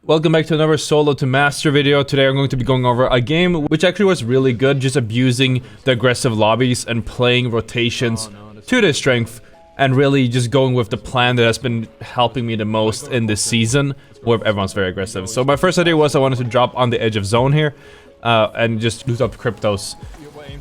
Welcome back to another solo to master video. Today I'm going to be going over a game which actually was really good, just abusing the aggressive lobbies and playing rotations to their strength and really just going with the plan that has been helping me the most in this season where everyone's very aggressive. So my first idea was I wanted to drop on the edge of zone here and just loot up Crypto's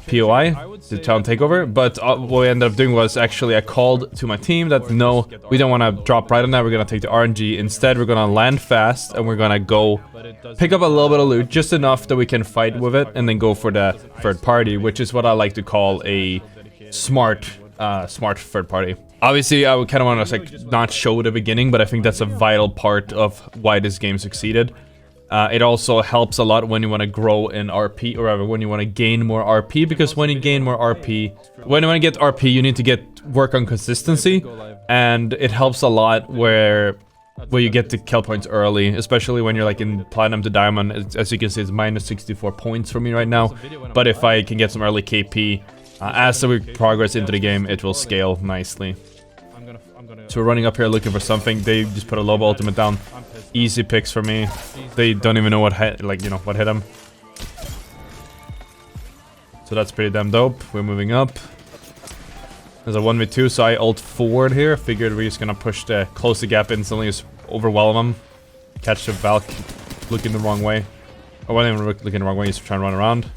POI, the town takeover, but what we ended up doing was actually I called to my team that no, we don't want to drop right on that, we're going to take the RNG. Instead, we're going to land fast and we're going to go pick up a little bit of loot, just enough that we can fight with it and then go for the third party, which is what I like to call a smart third party. Obviously, I would kind of want to like not show the beginning, but I think that's a vital part of why this game succeeded. It also helps a lot when you want to grow in RP, or rather when you want to gain more RP, because when you gain more RP, when you want to get RP, you need to work on consistency, and it helps a lot where you get the kill points early, especially when you're like in platinum to diamond. As you can see, it's minus 64 points for me right now, but if I can get some early KP, as we progress into the game, it will scale nicely. So we're running up here looking for something. They just put a Lobo ultimate down. Easy picks for me. They don't even know what hit, what hit them. So that's pretty damn dope. We're moving up. There's a 1v2, so I ult forward here. Figured we're just gonna close the gap instantly, just overwhelm them. Catch the Valk looking the wrong way. Or wasn't even looking the wrong way, he's trying to run around.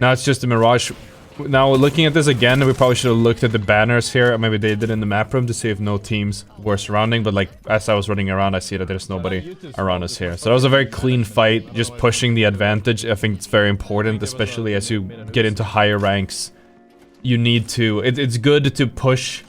Now it's just a Mirage. Now, looking at this again, we probably should have looked at the banners here. Maybe they did in the map room to see if no teams were surrounding. But like, as I was running around, I see that there's nobody around us here. So that was a very clean fight, just pushing the advantage. I think it's very important, especially as you get into higher ranks. You need to... It's good to push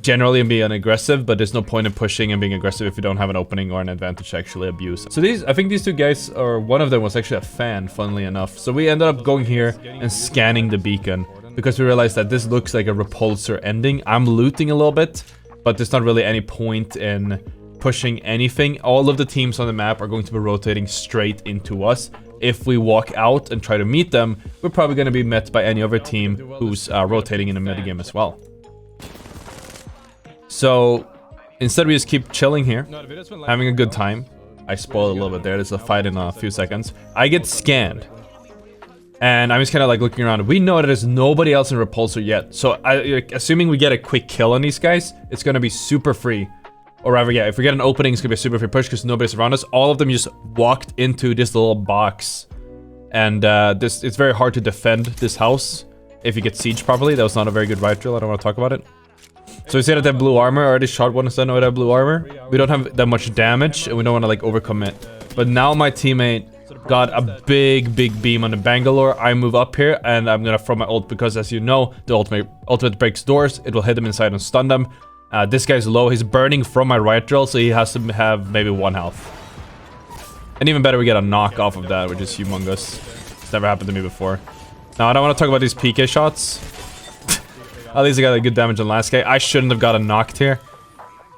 generally and be unaggressive, but there's no point in pushing and being aggressive if you don't have an opening or an advantage to actually abuse. So I think these two guys, or one of them was actually a fan, funnily enough. So we ended up going here and scanning the beacon because we realized that this looks like a repulsor ending. I'm looting a little bit, but there's not really any point in pushing anything. All of the teams on the map are going to be rotating straight into us. If we walk out and try to meet them, we're probably going to be met by any other team who's rotating in the mid game as well. So, instead we just keep chilling here, having a good time. I spoiled a little bit there, there's a fight in a few seconds. I get scanned. And I'm just kind of like looking around. We know that there's nobody else in Repulsor yet. So, assuming we get a quick kill on these guys, it's going to be super free. Or rather, yeah, if we get an opening, it's going to be a super free push because nobody's around us. All of them just walked into this little box. And it's very hard to defend this house if you get sieged properly. That was not a very good right drill, I don't want to talk about it. So we say that they have blue armor. I already shot one instead of that blue armor. We don't have that much damage, and we don't want to like overcommit. But now my teammate got a big beam on the Bangalore. I move up here, and I'm gonna throw my ult because, as you know, the ultimate breaks doors. It will hit them inside and stun them. This guy's low. He's burning from my right drill, so he has to have maybe 1 health. And even better, we get a knock off of that, which is humongous. It's never happened to me before. Now I don't want to talk about these PK shots. At least I got a good damage on the last guy. I shouldn't have gotten knocked here.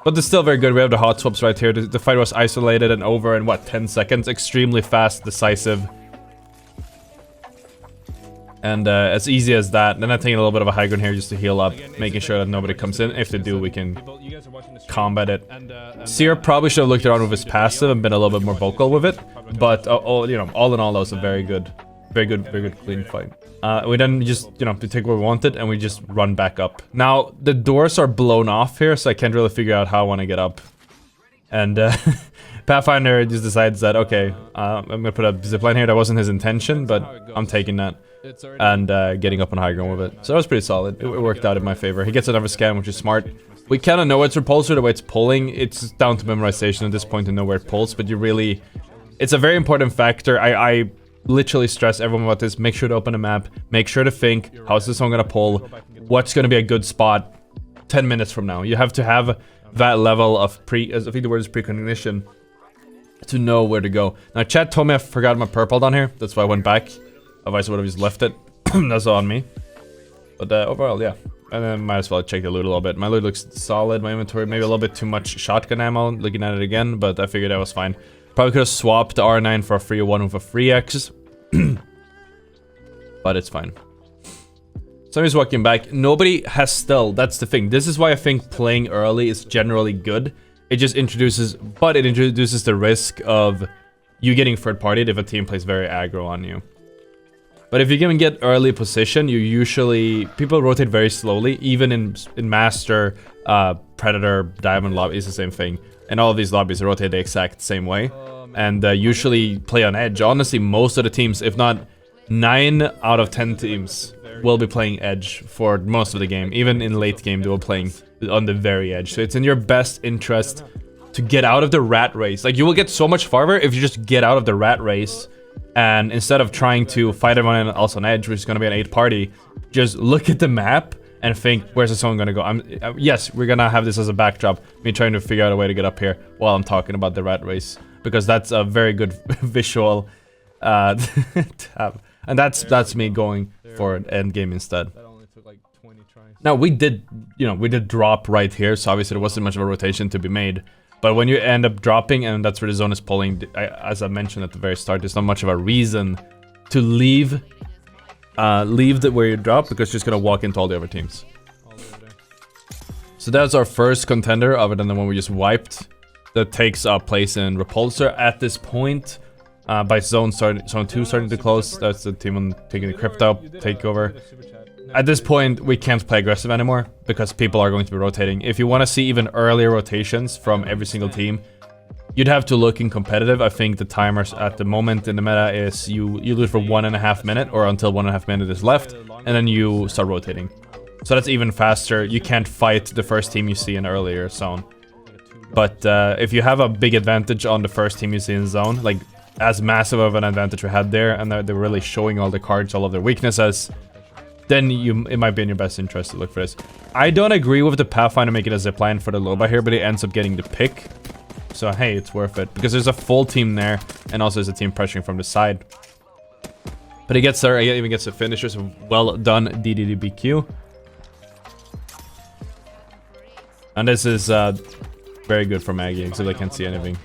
But it's still very good. We have the hot swaps right here. The fight was isolated and over in, what, 10 seconds? Extremely fast, decisive. And as easy as that. Then I'm taking a little bit of a high ground here just to heal up. Making sure that nobody comes in. If they do, we can combat it. Seer probably should have looked around with his passive and been a little bit more vocal with it. But, all in all, that was a very good clean fight. We then just, we take what we wanted and we just run back up. Now, the doors are blown off here, so I can't really figure out how I want to get up. And Pathfinder just decides that, okay, I'm gonna put a zipline here. That wasn't his intention, but I'm taking that. And getting up on high ground with it. So that was pretty solid. It worked out in my favor. He gets another scan, which is smart. We kind of know it's repulsor, the way it's pulling. It's down to memorization at this point to know where it pulls, but it's a very important factor. I literally stress everyone about this. Make sure to open a map. Make sure to think, how's this one gonna pull? What's gonna be a good spot 10 minutes from now? You have to have that level of I think the word is precognition to know where to go. Now, chat told me I forgot my purple down here. That's why I went back. Otherwise, I would have just left it. That's on me. But overall, yeah. And then might as well check the loot a little bit. My loot looks solid. My inventory, maybe a little bit too much shotgun ammo. Looking at it again, but I figured that was fine. Probably could have swapped the R9 for a free one with a free X. But it's fine. Somebody's walking back. Nobody has stealth. That's the thing. This is why I think playing early is generally good. It just introduces, but it introduces the risk of you getting third-partied if a team plays very aggro on you. But if you can get early position, you usually... People rotate very slowly, even in Master, Predator, Diamond lobby is the same thing. And all of these lobbies rotate the exact same way. And usually play on edge. Honestly, most of the teams, if not 9 out of 10 teams, will be playing edge for most of the game. Even in late game, they will playing on the very edge. So it's in your best interest to get out of the rat race. Like, you will get so much farther if you just get out of the rat race. And instead of trying to fight everyone else on edge, which is going to be an 8-party, just look at the map and think, where's the zone going to go? Yes, we're going to have this as a backdrop. Me trying to figure out a way to get up here while I'm talking about the rat race. Because that's a very good visual tab. And that's me going for an end game instead. Now, we did drop right here, so obviously there wasn't much of a rotation to be made. But when you end up dropping, and that's where the zone is pulling, as I mentioned at the very start, there's not much of a reason to leave where you drop, because you're just gonna walk into all the other teams. So that's our first contender, other than the one we just wiped, that takes place in Repulsor at this point. By zone 2 starting to close, that's the team on taking the crypto takeover. At this point, we can't play aggressive anymore, because people are going to be rotating. If you want to see even earlier rotations from every single team, you'd have to look in competitive. I think the timers at the moment in the meta is you lose for 1.5 minutes, or until 1.5 minutes is left, and then you start rotating. So that's even faster. You can't fight the first team you see in earlier zone. But if you have a big advantage on the first team you see in zone, like as massive of an advantage we had there, and they're really showing all the cards, all of their weaknesses, then it might be in your best interest to look for this. I don't agree with the Pathfinder making a zipline for the Loba here, but he ends up getting the pick. So hey, it's worth it, because there's a full team there, and also there's a team pressuring from the side. But he gets there, he even gets the finisher, so well done, DDDBQ. And this is very good for Maggie, except I can't see anything.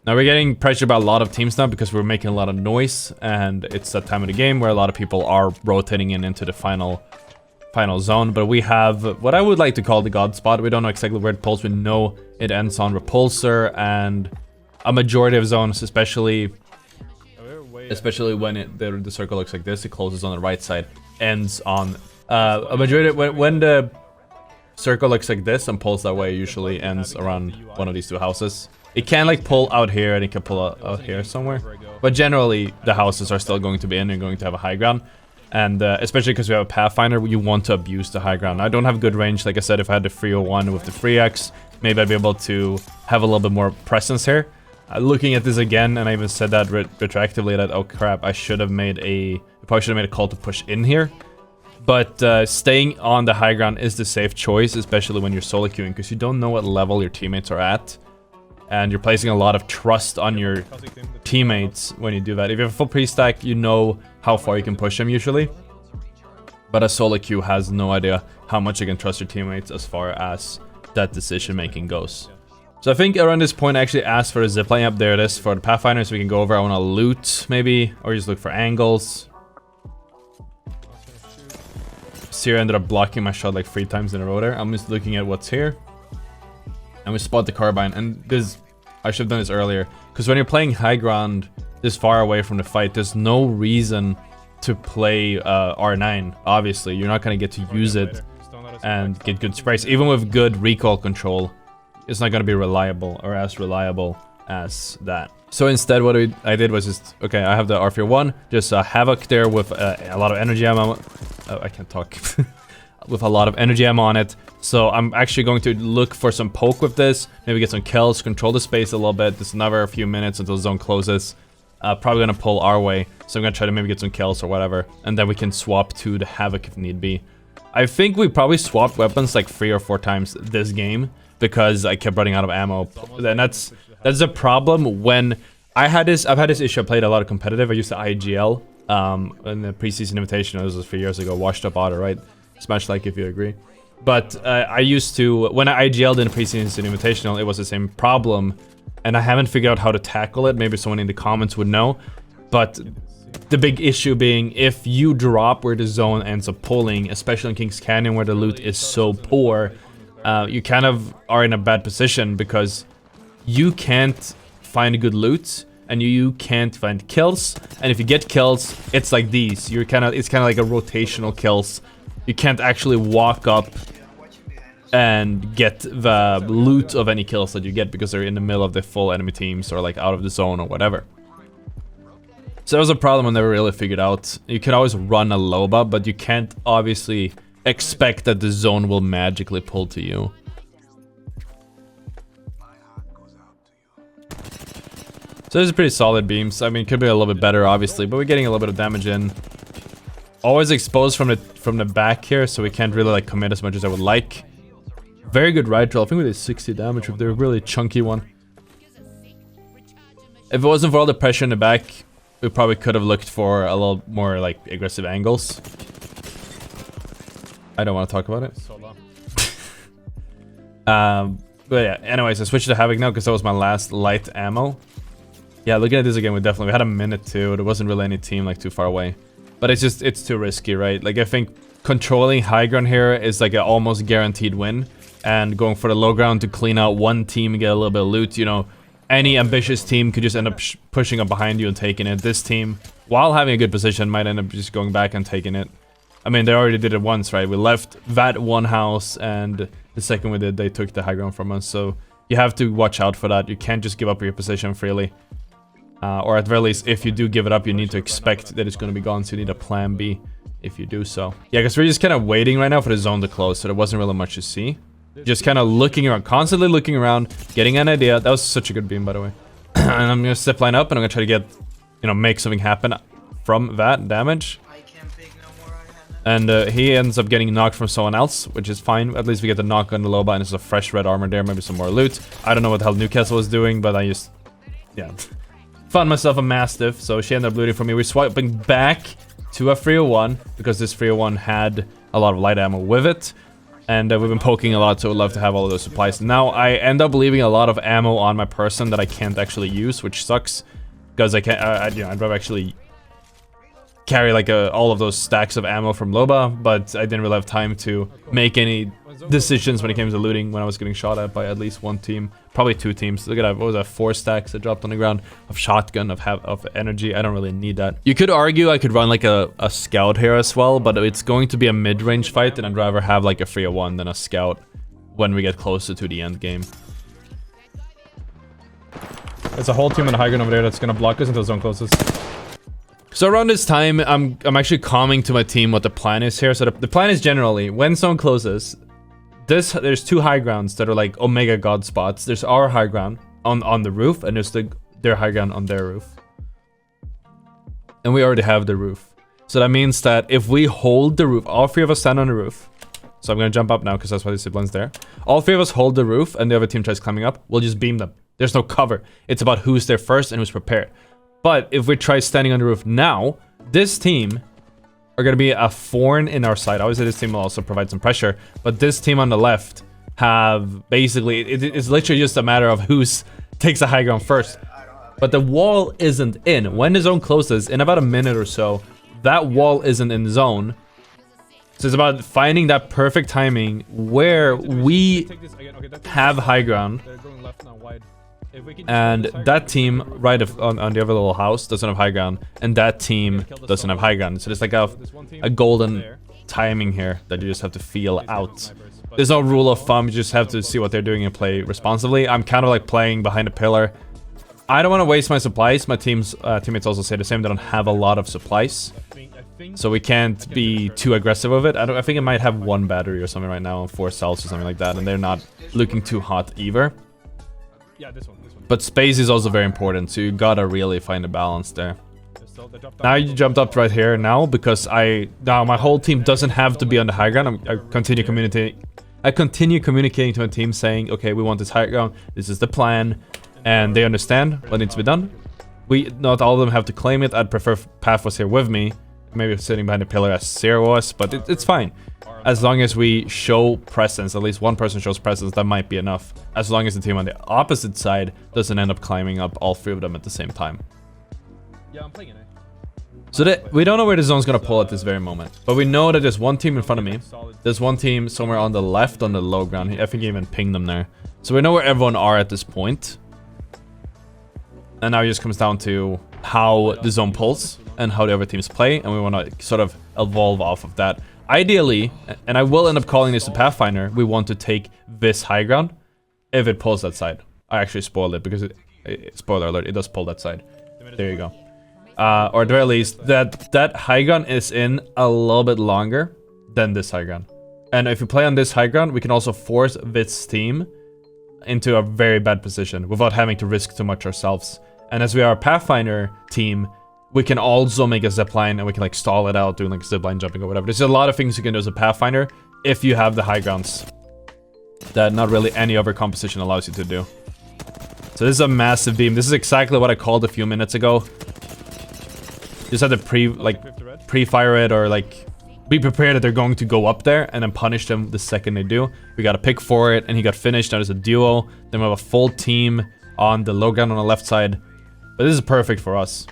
Now we're getting pressured by a lot of teams now because we're making a lot of noise, and it's that time of the game where a lot of people are rotating into the final zone. But we have what I would like to call the God spot. We don't know exactly where it pulls. We know it ends on Repulsor, and a majority of zones, especially when the circle looks like this, it closes on the right side, ends on a majority when the circle looks like this and pulls that way, usually ends around one of these two houses. It can like pull out here, and it can pull out here somewhere. But generally, the houses are still going to be in and going to have a high ground. And especially because we have a Pathfinder, you want to abuse the high ground. I don't have good range. Like I said, if I had the 301 with the 3x, maybe I'd be able to have a little bit more presence here. Looking at this again, and I even said that retroactively, that, oh crap, I should have made probably should have made a call to push in here. But staying on the high ground is the safe choice, especially when you're solo queuing, because you don't know what level your teammates are at. And you're placing a lot of trust on your teammates when you do that. If you have a full pre-stack, you know how far you can push them usually. But a solo queue has no idea how much you can trust your teammates as far as that decision making goes. So I think around this point I actually asked for a zipline up. There it is for the Pathfinder, so we can go over. I want to loot maybe, or just look for angles. Sierra ended up blocking my shot like 3 times in a row there. I'm just looking at what's here. And we spot the carbine, and this, I should have done this earlier, because when you're playing high ground this far away from the fight, there's no reason to play R9. Obviously, you're not going to get to use it and get good sprays. Even with good recoil control, it's not going to be reliable, or as reliable as that. So instead, what I did was just, okay, I have the R301, just Havoc there with a lot of energy ammo. Oh, I can't talk. With a lot of energy ammo on it. So I'm actually going to look for some poke with this, maybe get some kills, control the space a little bit. There's another few minutes until the zone closes. Probably gonna pull our way, so I'm gonna try to maybe get some kills or whatever, and then we can swap to the Havoc if need be. I think we probably swapped weapons like 3 or 4 times this game, because I kept running out of ammo. And that's a problem when I've had this issue. I played a lot of competitive. I used the IGL in the preseason invitation. This was 3 years ago. Washed up Ottr, right? Smash like if you agree. But I used to, when I IGL'd in the preseason invitational, it was the same problem, and I haven't figured out how to tackle it. Maybe someone in the comments would know. But the big issue being, if you drop where the zone ends up pulling, especially in Kings Canyon where the loot is so poor, you kind of are in a bad position because you can't find good loot and you can't find kills. And if you get kills, it's like these. It's kind of like a rotational kills. You can't actually walk up and get the loot of any kills that you get because they're in the middle of the full enemy teams or like out of the zone or whatever. So that was a problem I never really figured out. You can always run a Loba, but you can't obviously expect that the zone will magically pull to you. So these are pretty solid beams. I mean, it could be a little bit better, obviously, but we're getting a little bit of damage in. Always exposed from the back here, so we can't really like commit as much as I would like. Very good right roll. I think we did 60 damage with the really chunky one. If it wasn't for all the pressure in the back, we probably could have looked for a little more like aggressive angles. I don't want to talk about it. But yeah, anyways, I switched to Havoc now because that was my last light ammo. Yeah, looking at this again, we had a minute too. There wasn't really any team like too far away. But it's too risky, right? Like I think controlling high ground here is like an almost guaranteed win. And going for the low ground to clean out one team and get a little bit of loot, you know, any ambitious team could just end up pushing up behind you and taking it. This team, while having a good position, might end up just going back and taking it. I mean, they already did it once, right? We left that one house, and the second we did, they took the high ground from us. So you have to watch out for that. You can't just give up your position freely. Or at the very least, if you do give it up, you need to expect that it's going to be gone, so you need a plan B if you do so. Yeah, because we're just kind of waiting right now for the zone to close, so there wasn't really much to see. Just kind of looking around, constantly looking around, getting an idea. That was such a good beam, by the way. And I'm going to zip line up, and I'm going to try to get, you know, make something happen from that damage. And he ends up getting knocked from someone else, which is fine. At least we get the knock on the Loba, and there's a fresh red armor there, maybe some more loot. I don't know what the hell Newcastle was doing, but I just, yeah, found myself a Mastiff, so she ended up looting for me. We're swiping back to a 301, because this 301 had a lot of light ammo with it. And we've been poking a lot, so we'd love to have all of those supplies. Now, I end up leaving a lot of ammo on my person that I can't actually use, which sucks. Because I can't, you know, I'd rather actually carry like all of those stacks of ammo from Loba, but I didn't really have time to make any decisions when it came to looting when I was getting shot at by at least one team, probably two teams. Look at that, what was that, 4 stacks that dropped on the ground of shotgun, of energy. I don't really need that. You could argue I could run like a scout here as well, but it's going to be a mid-range fight, and I'd rather have like a 301 than a scout when we get closer to the end game. There's a whole team on the high ground over there that's gonna block us until zone closes. So around this time, I'm actually calming to my team what the plan is here. So the plan is generally, when zone closes, there's 2 high grounds that are like Omega God spots. There's our high ground on the roof, and there's their high ground on their roof. And we already have the roof. So that means that if we hold the roof, all 3 of us stand on the roof. So I'm gonna jump up now because that's why the zipline's there. All 3 of us hold the roof, and the other team tries climbing up. We'll just beam them. There's no cover. It's about who's there first and who's prepared. But if we try standing on the roof now, this team are going to be a thorn in our side. Obviously, this team will also provide some pressure. But this team on the left have basically... It's literally just a matter of who takes the high ground first. But the wall isn't in. When the zone closes, in about a minute or so, that wall isn't in zone. So it's about finding that perfect timing where we have high ground. And that team right on the other little house doesn't have high ground, and that team doesn't have high ground. So there's like a golden timing here that you just have to feel out. There's no rule of thumb, you just have to see what they're doing and play responsibly. I'm kind of like playing behind a pillar. I don't want to waste my supplies. My teammates also say the same. They don't have a lot of supplies, so we can't be too aggressive with it. I think it might have 1 battery or something right now, and 4 cells or something like that, and they're not looking too hot either. Yeah, this one. But space is also very important, so you gotta really find a balance there. Now you jumped up right here now, because now my whole team doesn't have to be on the high ground. I continue communicating to my team saying, okay, we want this high ground, this is the plan, and they understand what needs to be done. Not all of them have to claim it. I'd prefer Path was here with me, maybe sitting behind the pillar as Zero was, but it's fine. As long as we show presence, at least one person shows presence, that might be enough. As long as the team on the opposite side doesn't end up climbing up all 3 of them at the same time. Yeah, I'm playing it. So we don't know where the zone's gonna pull at this very moment, but we know that there's one team in front of me. There's one team somewhere on the left on the low ground. I think he even pinged them there. So we know where everyone are at this point. And now it just comes down to how the zone pulls and how the other teams play, and we want to sort of evolve off of that. Ideally, and I will end up calling this a Pathfinder, we want to take this high ground if it pulls that side. I actually spoiled it because spoiler alert, it does pull that side. There you go. Or at the very least, that high ground is in a little bit longer than this high ground. And if we play on this high ground, we can also force this team into a very bad position without having to risk too much ourselves. And as we are a Pathfinder team, we can also make a zipline and we can like stall it out doing like zipline jumping or whatever. There's a lot of things you can do as a Pathfinder if you have the high grounds that not really any other composition allows you to do. So this is a massive beam. This is exactly what I called a few minutes ago. Just have to pre-fire it or like be prepared that they're going to go up there and then punish them the second they do. We got a pick for it and he got finished. Now there's a duo. Then we have a full team on the low ground on the left side. But this is perfect for us.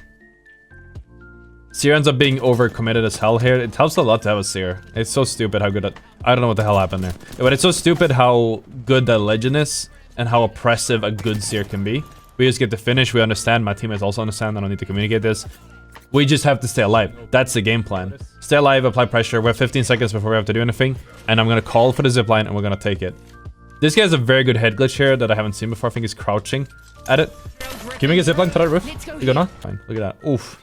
Seer ends up being overcommitted as hell here. It helps a lot to have a Seer. It's so stupid how good at... I don't know what the hell happened there. But it's so stupid how good that Legend is and how oppressive a good Seer can be. We just get to finish. We understand. My teammates also understand. I don't need to communicate this. We just have to stay alive. That's the game plan. Stay alive, apply pressure. We have 15 seconds before we have to do anything. And I'm going to call for the zipline and we're going to take it. This guy has a very good head glitch here that I haven't seen before. I think he's crouching at it. Can you make a zipline to that roof? You go now? Fine. Look at that. Oof.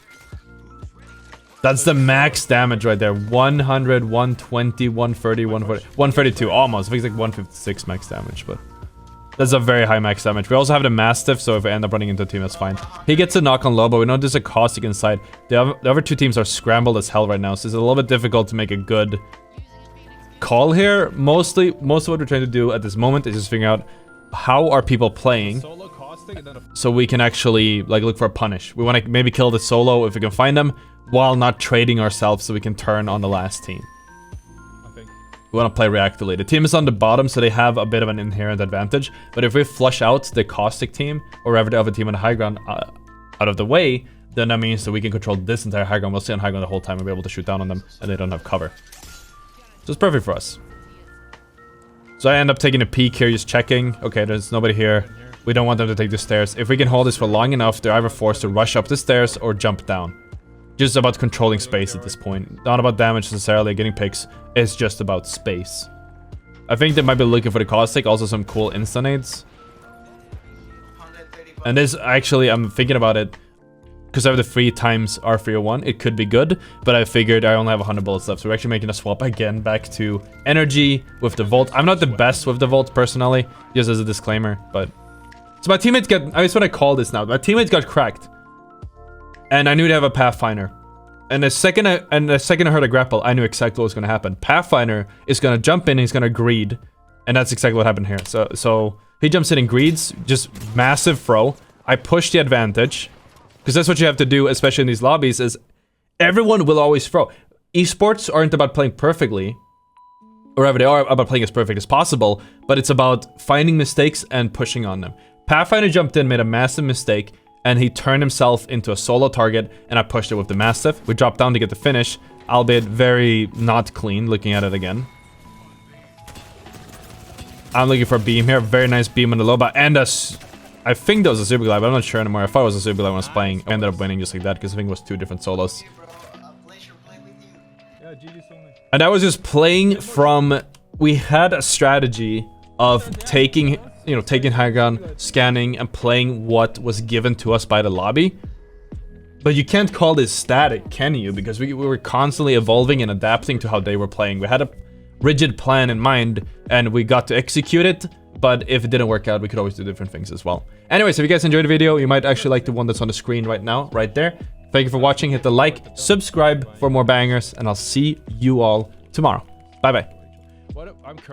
That's the max damage right there. 100, 120, 130, 140, 132 almost. I think it's like 156 max damage, but that's a very high max damage. We also have the Mastiff, so if I end up running into a team, that's fine. He gets a knock on low, but we know there's a caustic inside. The other two teams are scrambled as hell right now, so it's a little bit difficult to make a good call here. Most of what we're trying to do at this moment is just figuring out how are people playing so we can actually like look for a punish. We want to maybe kill the solo if we can find them, while not trading ourselves so we can turn on the last team. We want to play reactively. The team is on the bottom, so they have a bit of an inherent advantage. But if we flush out the caustic team, or whatever the other team on the high ground out of the way, then that means that we can control this entire high ground. We'll stay on high ground the whole time and be able to shoot down on them, and they don't have cover. So it's perfect for us. So I end up taking a peek here, just checking. Okay, there's nobody here. We don't want them to take the stairs. If we can hold this for long enough, they're either forced to rush up the stairs or jump down. Just about controlling space at this point. Not about damage necessarily, getting picks. It's just about space. I think they might be looking for the caustic, also some cool insta-nades. And this, actually, I'm thinking about it. Because I have the 3 times R301, it could be good. But I figured I only have 100 bullets left. So we're actually making a swap again back to energy with the Volt. I'm not the best with the Volt personally, just as a disclaimer. But so my teammates got, I guess what I call this now. My teammates got cracked. And I knew they have a Pathfinder. And the second I heard a grapple, I knew exactly what was going to happen. Pathfinder is going to jump in, he's going to greed. And that's exactly what happened here. So he jumps in and greeds, just massive throw. I push the advantage. Because that's what you have to do, especially in these lobbies, is everyone will always throw. Esports aren't about playing perfectly. Or whatever, they are about playing as perfect as possible. But it's about finding mistakes and pushing on them. Pathfinder jumped in, made a massive mistake. And he turned himself into a solo target, and I pushed it with the Mastiff. We dropped down to get the finish, albeit very not clean, looking at it again. I'm looking for a beam here, very nice beam on the low bar, and I think that was a super glide, but I'm not sure anymore. I thought it was a super glide when I was playing. I ended up winning just like that, because I think it was 2 different solos. And I was just playing from... We had a strategy of taking high ground, scanning, and playing what was given to us by the lobby. But you can't call this static, can you? Because we were constantly evolving and adapting to how they were playing. We had a rigid plan in mind, and we got to execute it. But if it didn't work out, we could always do different things as well. Anyways, if you guys enjoyed the video, you might actually like the one that's on the screen right now, right there. Thank you for watching. Hit the like, subscribe for more bangers, and I'll see you all tomorrow. Bye-bye.